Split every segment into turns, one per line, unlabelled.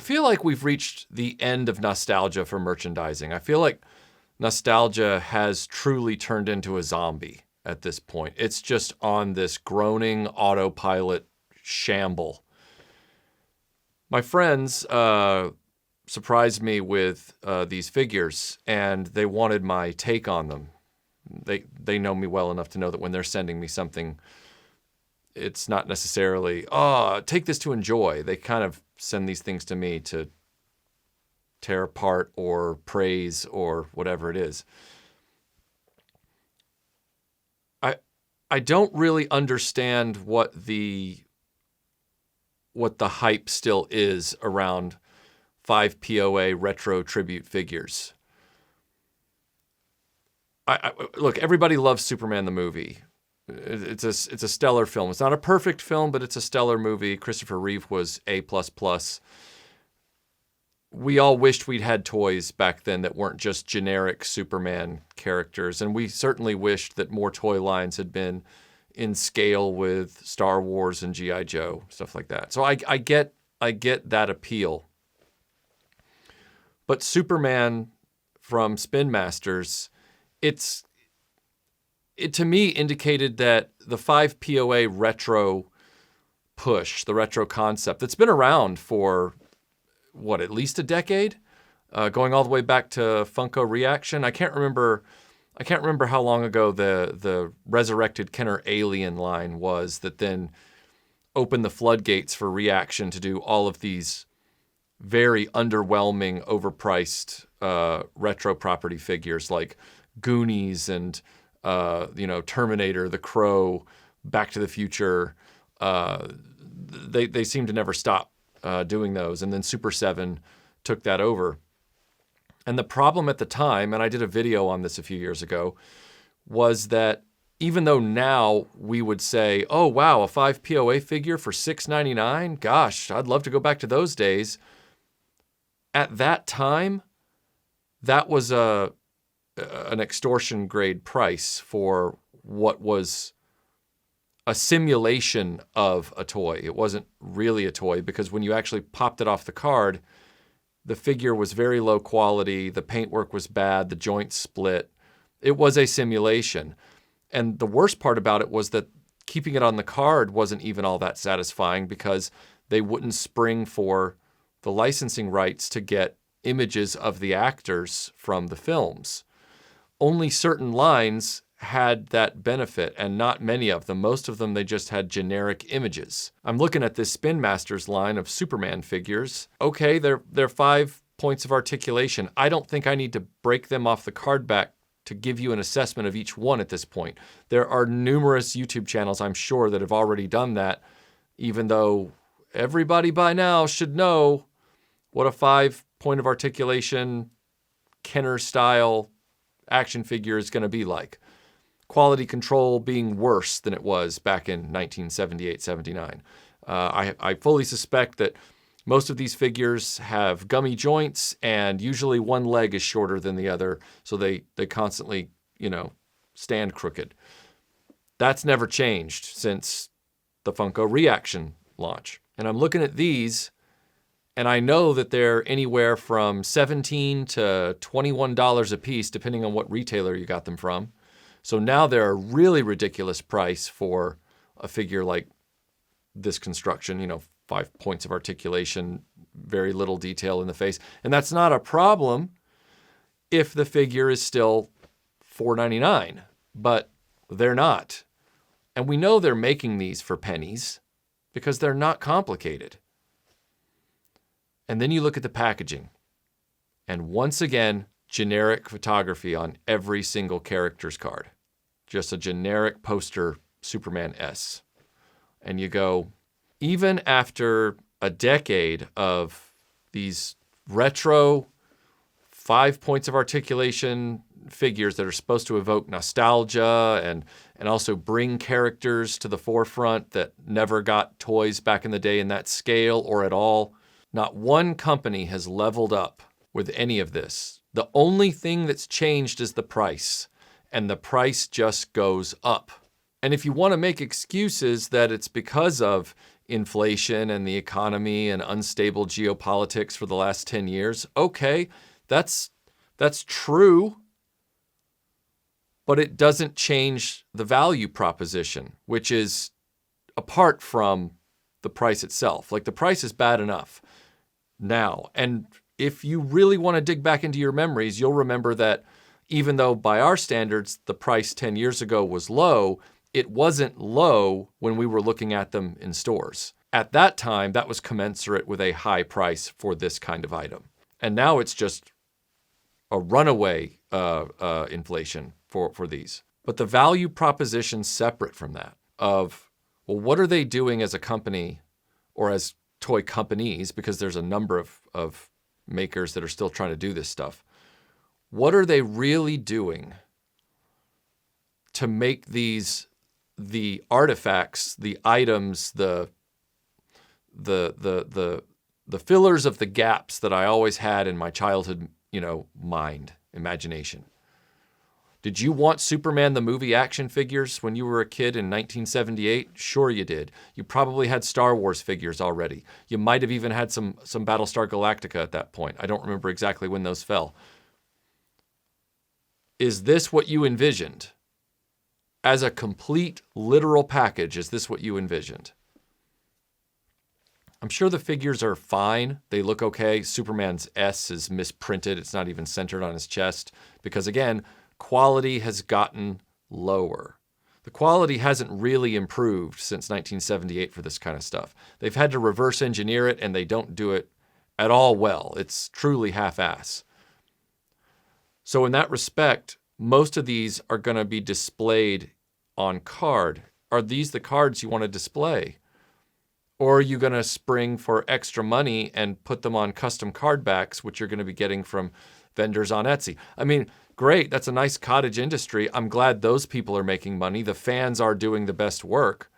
feel like we've reached the end of nostalgia for merchandising. I feel like nostalgia has truly turned into a zombie at this point. It's just on this groaning autopilot shamble. My friends surprised me with these figures, and they wanted my take on them. They know me well enough to know that when they're sending me something, it's not necessarily, take this to enjoy. They kind of send these things to me to tear apart or praise or whatever it is. I don't really understand what the hype still is around 5 POA retro tribute figures. Look, everybody loves Superman the movie. It's a stellar film. It's not a perfect film, but it's a stellar movie. Christopher Reeve was A++. We all wished we'd had toys back then that weren't just generic Superman characters, and we certainly wished that more toy lines had been in scale with Star Wars and G.I. Joe, stuff like that. So I get that appeal. But Superman from Spin Masters, it to me indicated that the 5 POA retro push, the retro concept that's been around for at least a decade, going all the way back to Funko Reaction. I can't remember how long ago the resurrected Kenner Alien line was that then opened the floodgates for Reaction to do all of these very underwhelming, overpriced retro property figures like Goonies and Terminator, The Crow, Back to the Future. They seem to never stop doing those, and then Super7 took that over. And the problem at the time, and I did a video on this a few years ago, was that even though now we would say, oh wow, a 5 POA figure for $6.99, gosh, I'd love to go back to those days. At that time, that was an extortion grade price for what was a simulation of a toy. It wasn't really a toy because when you actually popped it off the card, the figure was very low quality, the paintwork was bad, the joints split. It was a simulation. And the worst part about it was that keeping it on the card wasn't even all that satisfying because they wouldn't spring for the licensing rights to get images of the actors from the films. Only certain lines had that benefit, and not many of them. Most of them, they just had generic images. I'm looking at this Spin Masters line of Superman figures. Okay, they're 5 points of articulation. I don't think I need to break them off the card back to give you an assessment of each one at this point. There are numerous YouTube channels, I'm sure, that have already done that, even though everybody by now should know what a 5 point of articulation Kenner style action figure is going to be like. Quality control being worse than it was back in 1978-79. I fully suspect that most of these figures have gummy joints, and usually one leg is shorter than the other, so they constantly, stand crooked. That's never changed since the Funko Reaction launch. And I'm looking at these, and I know that they're anywhere from $17 to $21 a piece, depending on what retailer you got them from. So now they're a really ridiculous price for a figure like this construction, 5 points of articulation, very little detail in the face. And that's not a problem if the figure is still $4.99, but they're not. And we know they're making these for pennies because they're not complicated. And then you look at the packaging, and once again, generic photography on every single character's card. Just a generic poster Superman S. And you go, even after a decade of these retro 5 points of articulation figures that are supposed to evoke nostalgia and also bring characters to the forefront that never got toys back in the day in that scale or at all, not one company has leveled up with any of this. The only thing that's changed is the price, and the price just goes up. And if you want to make excuses that it's because of inflation and the economy and unstable geopolitics for the last 10 years, okay, that's true, but it doesn't change the value proposition, which is apart from the price itself. Like, the price is bad enough now. And if you really want to dig back into your memories, you'll remember that even though by our standards, the price 10 years ago was low, it wasn't low when we were looking at them in stores. At that time, that was commensurate with a high price for this kind of item. And now it's just a runaway inflation for these. But the value proposition's separate from that of, well, what are they doing as a company or as toy companies, because there's a number of makers that are still trying to do this stuff. What are they really doing to make these the artifacts, the items, the fillers of the gaps that I always had in my childhood, mind, imagination? Did you want Superman the movie action figures when you were a kid in 1978? Sure you did. You probably had Star Wars figures already. You might have even had some Battlestar Galactica at that point. I don't remember exactly when those fell. Is this what you envisioned? As a complete, literal package, is this what you envisioned? I'm sure the figures are fine. They look okay. Superman's S is misprinted. It's not even centered on his chest. Because again, quality has gotten lower. The quality hasn't really improved since 1978 for this kind of stuff. They've had to reverse engineer it, and they don't do it at all well. It's truly half-ass. So in that respect, most of these are going to be displayed on card. Are these the cards you want to display? Or are you going to spring for extra money and put them on custom card backs, which you're going to be getting from vendors on Etsy? I mean, great, that's a nice cottage industry. I'm glad those people are making money. The fans are doing the best work.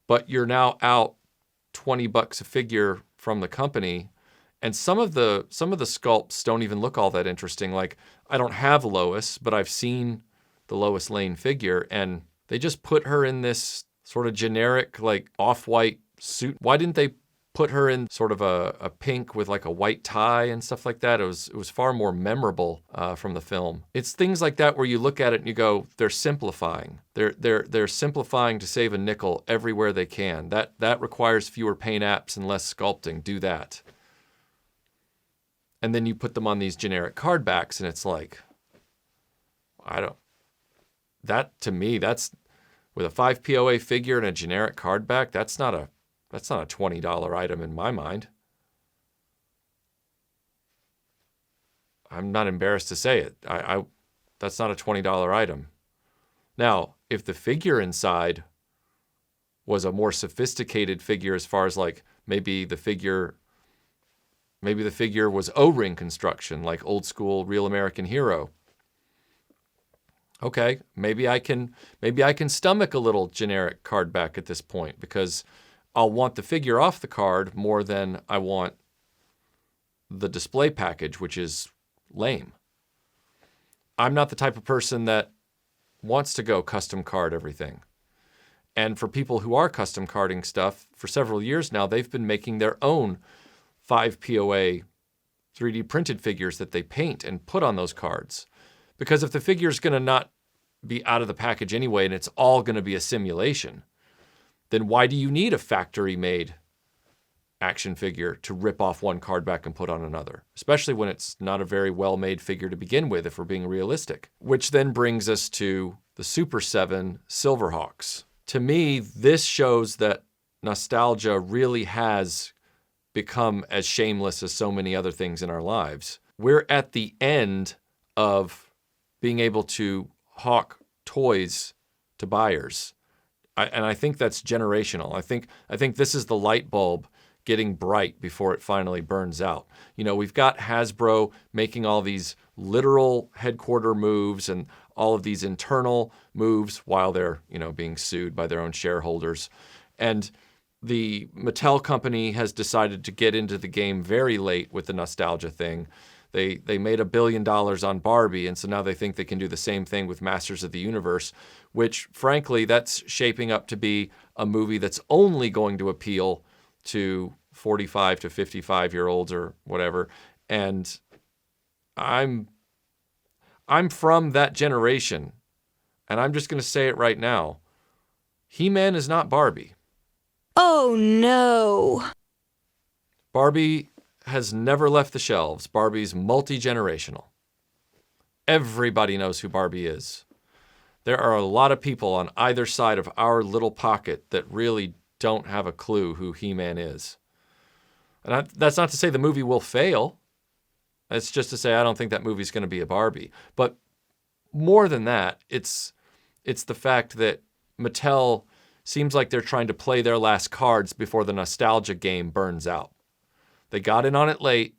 But you're now out $20 a figure from the company. And some of the sculpts don't even look all that interesting. Like, I don't have Lois, but I've seen the Lois Lane figure, and they just put her in this sort of generic, like, off-white suit. Why didn't they put her in sort of a pink with like a white tie and stuff like that? It was far more memorable from the film. It's things like that where you look at it and you go, they're simplifying. They're simplifying to save a nickel everywhere they can. That requires fewer paint apps and less sculpting. Do that. And then you put them on these generic card backs, and it's like, to me, that's, with a 5 POA figure and a generic card back, that's not a $20 item in my mind. I'm not embarrassed to say it. That's not a $20 item. Now, if the figure inside was a more sophisticated figure, as far as like maybe the figure was O-ring construction, like old school Real American Hero. Okay, maybe I can stomach a little generic card back at this point, because I'll want the figure off the card more than I want the display package, which is lame. I'm not the type of person that wants to go custom card everything. And for people who are custom carding stuff, for several years now, they've been making their own 5 POA 3D printed figures that they paint and put on those cards. Because if the figure is going to not be out of the package anyway, and it's all going to be a simulation, then why do you need a factory-made action figure to rip off one card back and put on another? Especially when it's not a very well-made figure to begin with, if we're being realistic. Which then brings us to the Super7 Silverhawks. To me, this shows that nostalgia really has become as shameless as so many other things in our lives. We're at the end of being able to hawk toys to buyers. And I think that's generational. I think this is the light bulb getting bright before it finally burns out. We've got Hasbro making all these literal headquarter moves and all of these internal moves while they're, being sued by their own shareholders. And the Mattel company has decided to get into the game very late with the nostalgia thing. They made $1 billion on Barbie, and so now they think they can do the same thing with Masters of the Universe, which, frankly, that's shaping up to be a movie that's only going to appeal to 45 to 55-year-olds or whatever. And I'm from that generation, and I'm just going to say it right now. He-Man is not Barbie.
Oh, no.
Barbie has never left the shelves. Barbie's multi-generational. Everybody knows who Barbie is. There are a lot of people on either side of our little pocket that really don't have a clue who He-Man is. And that's not to say the movie will fail. It's just to say I don't think that movie's going to be a Barbie. But more than that, it's the fact that Mattel seems like they're trying to play their last cards before the nostalgia game burns out. They got in on it late.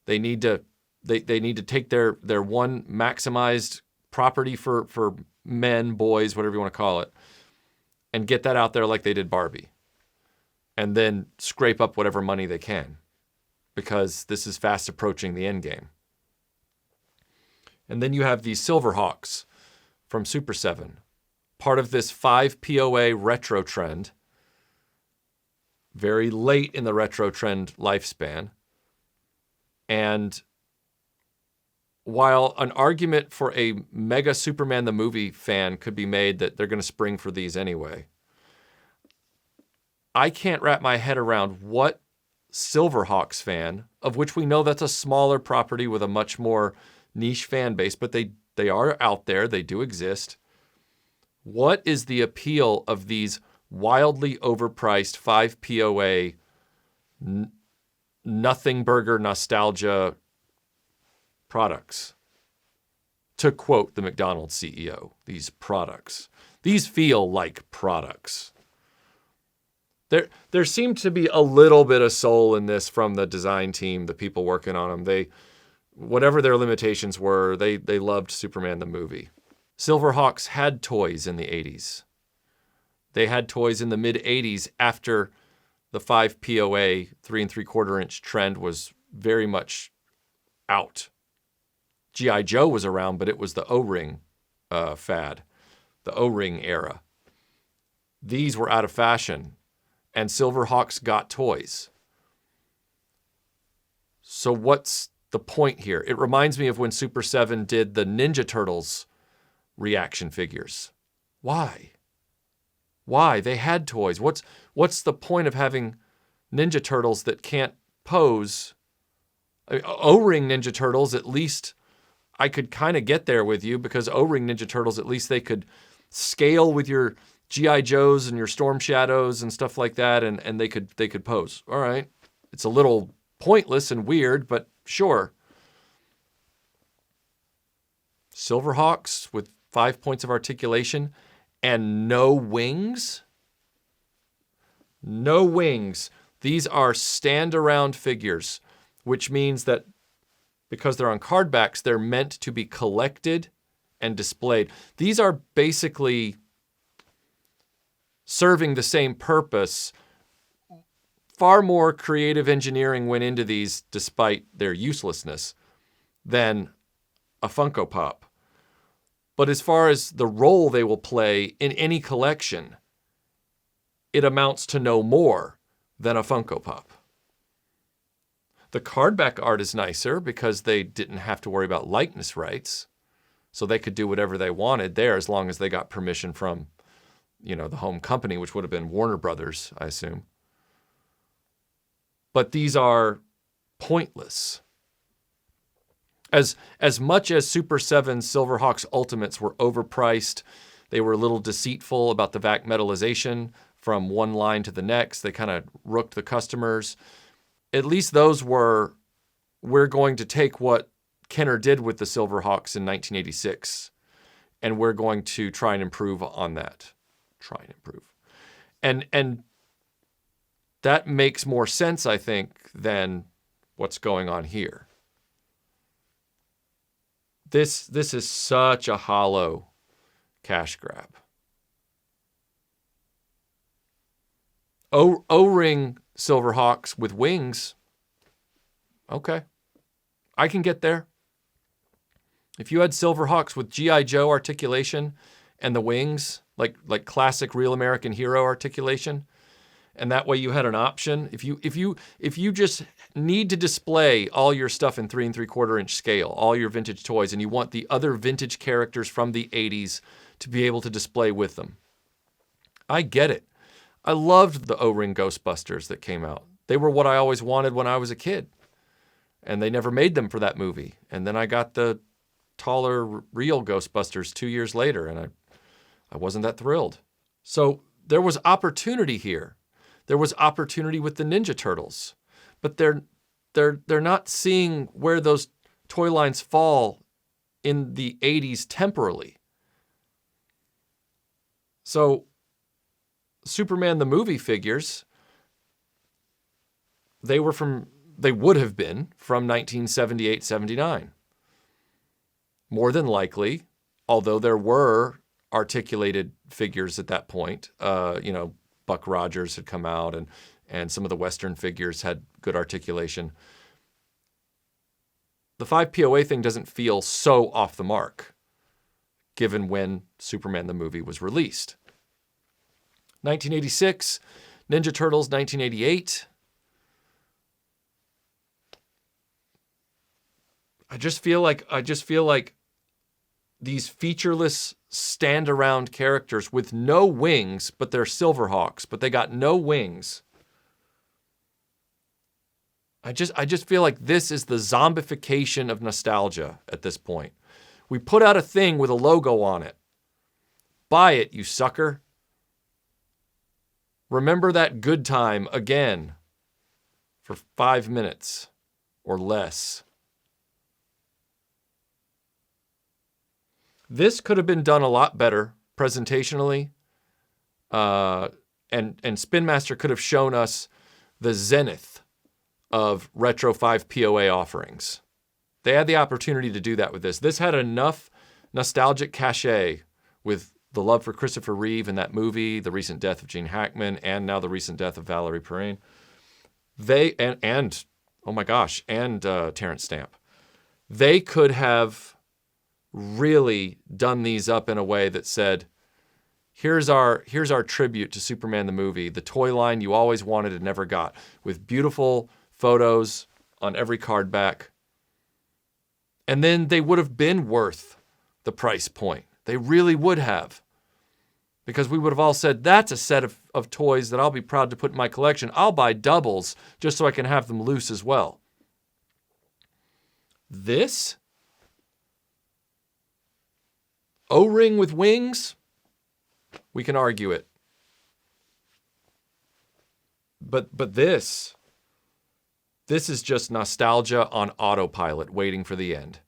They need to take their one maximized property for men, boys, whatever you want to call it, and get that out there like they did Barbie. And then scrape up whatever money they can, because this is fast approaching the end game. And then you have these Silverhawks from Super7, part of this 5 POA retro trend, very late in the retro trend lifespan. And while an argument for a mega Superman the movie fan could be made that they're going to spring for these anyway, I can't wrap my head around what Silverhawks fan, of which we know that's a smaller property with a much more niche fan base, but they are out there, they do exist. What is the appeal of these wildly overpriced 5 POA nothing burger nostalgia products? To quote the McDonald's CEO, these products. These feel like products. There seemed to be a little bit of soul in this from the design team, the people working on them. Whatever their limitations were, they loved Superman the movie. Silverhawks had toys in the 80s. They had toys in the mid-80s after the 5 POA 3 3/4 inch trend was very much out. G.I. Joe was around, but it was the O-ring fad, the O-ring era. These were out of fashion, and Silverhawks got toys. So what's the point here? It reminds me of when Super 7 did the Ninja Turtles reaction figures. Why? They had toys. What's the point of having Ninja Turtles that can't pose? O-ring Ninja Turtles, at least I could kind of get there with you, because O-ring Ninja Turtles, at least they could scale with your G.I. Joes and your Storm Shadows and stuff like that, and they could pose. All right. It's a little pointless and weird, but sure. Silverhawks with 5 points of articulation and no wings? No wings. These are stand-around figures, which means that because they're on card backs, they're meant to be collected and displayed. These are basically serving the same purpose. Far more creative engineering went into these, despite their uselessness, than a Funko Pop. But as far as the role they will play in any collection, it amounts to no more than a Funko Pop. The cardback art is nicer because they didn't have to worry about likeness rights, so they could do whatever they wanted there as long as they got permission from, the home company, which would have been Warner Brothers, I assume. But these are pointless. As much as Super 7 Silverhawks Ultimates were overpriced, they were a little deceitful about the VAC metallization from one line to the next. They kind of rooked the customers. At least those we're going to take what Kenner did with the Silverhawks in 1986, and we're going to try and improve on that. And that makes more sense, I think, than what's going on here. This is such a hollow cash grab. O-ring Silverhawks with wings. Okay. I can get there. If you had Silverhawks with G.I. Joe articulation and the wings, like classic Real American Hero articulation, and that way you had an option. If you just need to display all your stuff in 3 3/4 inch scale, all your vintage toys, and you want the other vintage characters from the 80s to be able to display with them, I get it. I loved the O-ring Ghostbusters that came out. They were what I always wanted when I was a kid. And they never made them for that movie. And then I got the taller, real Ghostbusters 2 years later, and I wasn't that thrilled. So there was opportunity here. There was opportunity with the Ninja Turtles. But they're not seeing where those toy lines fall in the 80s temporally. So Superman the movie figures, they would have been from 1978-79. More than likely, although there were articulated figures at that point, Buck Rogers had come out and some of the Western figures had good articulation. The 5POA thing doesn't feel so off the mark, given when Superman the movie was released. 1986, Ninja Turtles, 1988. I just feel like these featureless stand-around characters with no wings, but they're Silverhawks, but they got no wings. I just feel like this is the zombification of nostalgia at this point. We put out a thing with a logo on it. Buy it, you sucker. Remember that good time again for 5 minutes or less. This could have been done a lot better presentationally, and Spin Master could have shown us the zenith of Retro 5 POA offerings. They had the opportunity to do that with this. This had enough nostalgic cachet with the love for Christopher Reeve in that movie, the recent death of Gene Hackman, and now the recent death of Valerie Perrine. And Terrence Stamp. They could have really done these up in a way that said, here's our tribute to Superman the movie, the toy line you always wanted and never got, with beautiful photos on every card back. And then they would have been worth the price point. They really would have. Because we would have all said, that's a set of toys that I'll be proud to put in my collection. I'll buy doubles just so I can have them loose as well. This O-ring with wings, we can argue it. But this is just nostalgia on autopilot waiting for the end.